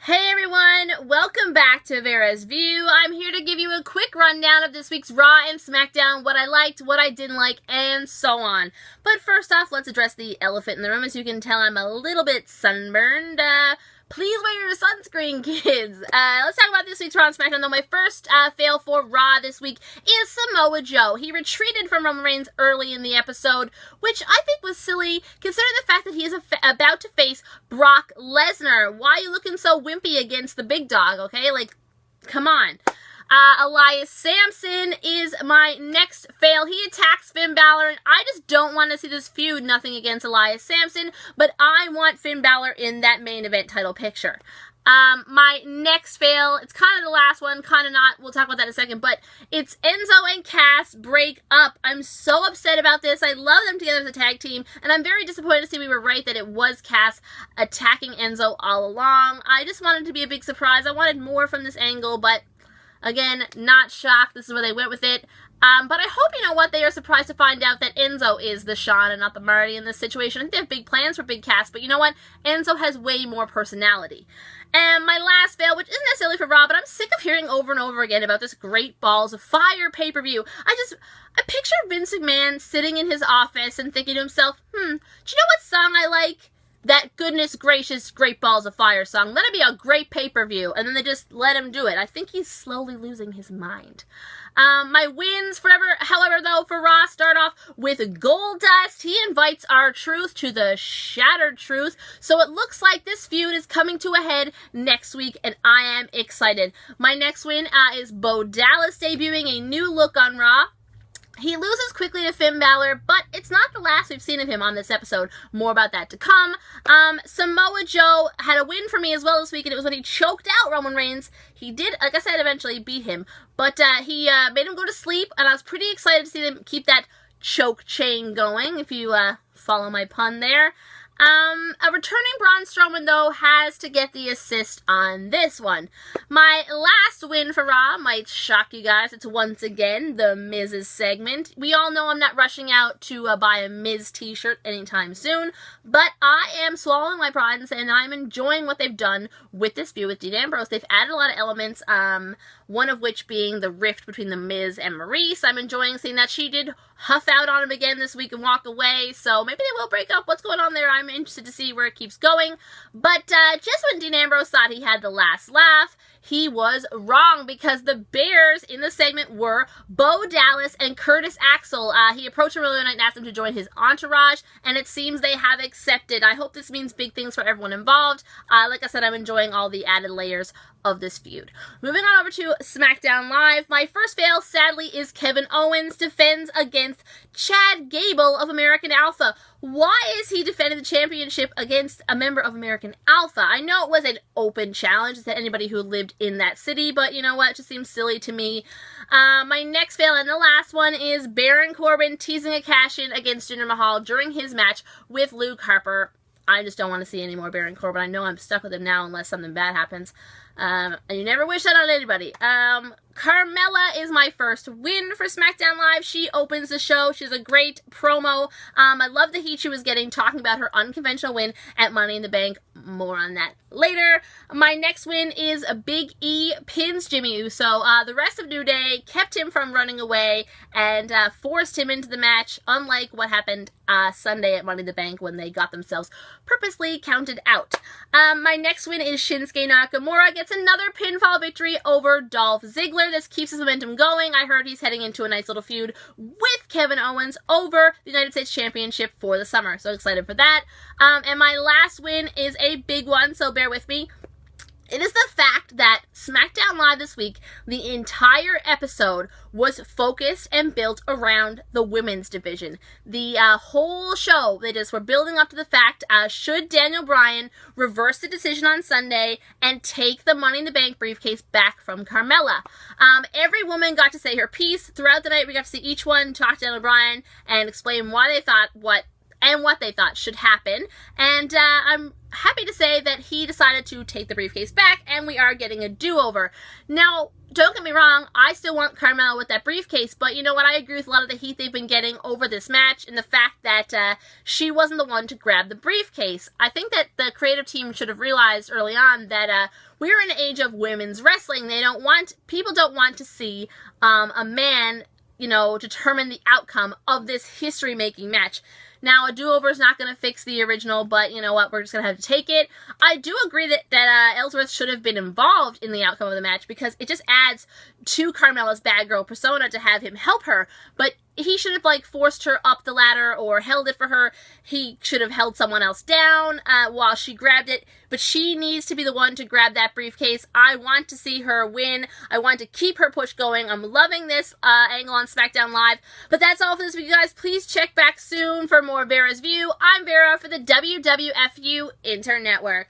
Hey everyone, welcome back to Vera's View. I'm here to give you a quick rundown of this week's Raw and SmackDown, what I liked, what I didn't like, and so on. But first off, let's address the elephant in the room. As you can tell, I'm a little bit sunburned. Please wear your sunscreen, kids. Let's talk about this week's Raw and SmackDown, though. My first fail for Raw this week is Samoa Joe. He retreated from Roman Reigns early in the episode, which I think was silly, considering the fact that he is about to face Brock Lesnar. Why are you looking so wimpy against the big dog, okay? Like, come on. Elias Samson is my next fail. He attacks Finn Balor, and I just don't want to see this feud. Nothing against Elias Samson, but I want Finn Balor in that main event title picture. My next fail, it's kind of the last one, kind of not, we'll talk about that in a second, but it's Enzo and Cass break up. I'm so upset about this. I love them together as a tag team, and I'm very disappointed to see we were right that it was Cass attacking Enzo all along. I just wanted it to be a big surprise. I wanted more from this angle, but again, not shocked. This is where they went with it. But I hope, you know what, they are surprised to find out that Enzo is the Shawn and not the Marty in this situation. I think they have big plans for Big Cass, but you know what? Enzo has way more personality. And my last fail, which isn't necessarily for Raw, but I'm sick of hearing over and over again about this Great Balls of Fire pay-per-view. I picture Vince McMahon sitting in his office and thinking to himself, do you know what song I like? That goodness gracious Great Balls of Fire song. Let it be a great pay-per-view. And then they just let him do it. I think he's slowly losing his mind. My wins, however, though, for Raw start off with Goldust. He invites R-Truth to the Shattered Truth. So it looks like this feud is coming to a head next week, and I am excited. My next win is Bo Dallas debuting a new look on Raw. He loses quickly to Finn Balor, but it's not the last we've seen of him on this episode. More about that to come. Samoa Joe had a win for me as well this week, and it was when he choked out Roman Reigns. He did, like I said, eventually beat him, but he made him go to sleep, and I was pretty excited to see them keep that choke chain going, if you follow my pun there. A returning Braun Strowman, though, has to get the assist on this one. My last win for Raw might shock you guys. It's once again the Miz's segment. We all know I'm not rushing out to buy a Miz t-shirt anytime soon, but I am swallowing my pride and saying I'm enjoying what they've done with this feud with Dean Ambrose. They've added a lot of elements, one of which being the rift between the Miz and Maurice. I'm enjoying seeing that. She did huff out on him again this week and walk away, so maybe they will break up. What's going on there? I'm interested to see where it keeps going. But just when Dean Ambrose thought he had the last laugh, he was wrong, because the Bears in the segment were Bo Dallas and Curtis Axel. He approached him earlier night and asked him to join his entourage, and it seems they have accepted. I hope this means big things for everyone involved. Like I said, I'm enjoying all the added layers of this feud. Moving on over to SmackDown Live. My first fail, sadly, is Kevin Owens defends against Chad Gable of American Alpha. Why is he defending the championship against a member of American Alpha? I know it was an open challenge to anybody who lived in that city, but you know what? It just seems silly to me. My next fail and the last one is Baron Corbin teasing a cash-in against Jinder Mahal during his match with Luke Harper. I just don't want to see any more Baron Corbin. I know I'm stuck with him now unless something bad happens. And you never wish that on anybody. Carmella is my first win for SmackDown Live. She opens the show. She's a great promo. I love the heat she was getting talking about her unconventional win at Money in the Bank. More on that later. My next win is Big E pins Jimmy Uso. The rest of New Day kept him from running away and forced him into the match, unlike what happened Sunday at Money in the Bank when they got themselves purposely counted out. My next win is Shinsuke Nakamura gets another pinfall victory over Dolph Ziggler. This keeps his momentum going. I heard he's heading into a nice little feud with Kevin Owens over the United States Championship for the summer. So excited for that. And my last win is a big one, so bear with me. It is the fact that SmackDown Live this week, the entire episode was focused and built around the women's division. The whole show, they just were building up to the fact, should Daniel Bryan reverse the decision on Sunday and take the Money in the Bank briefcase back from Carmella. Every woman got to say her piece. Throughout the night, we got to see each one talk to Daniel Bryan and explain why they thought what and what they thought should happen. And I'm happy to say that he decided to take the briefcase back, and we are getting a do-over. Now, don't get me wrong, I still want Carmella with that briefcase, but you know what? I agree with a lot of the heat they've been getting over this match and the fact that she wasn't the one to grab the briefcase. I think that the creative team should have realized early on that we're in an age of women's wrestling. People don't want to see a man, you know, determine the outcome of this history-making match. Now, a do-over is not going to fix the original, but you know what? We're just going to have to take it. I do agree that Ellsworth should have been involved in the outcome of the match because it just adds to Carmella's bad girl persona to have him help her, but he should have, like, forced her up the ladder or held it for her. He should have held someone else down while she grabbed it, but she needs to be the one to grab that briefcase. I want to see her win. I want to keep her push going. I'm loving this angle on SmackDown Live, but that's all for this week, you guys. Please check back soon for more Vera's View. I'm Vera for the WWFu InterNetwork.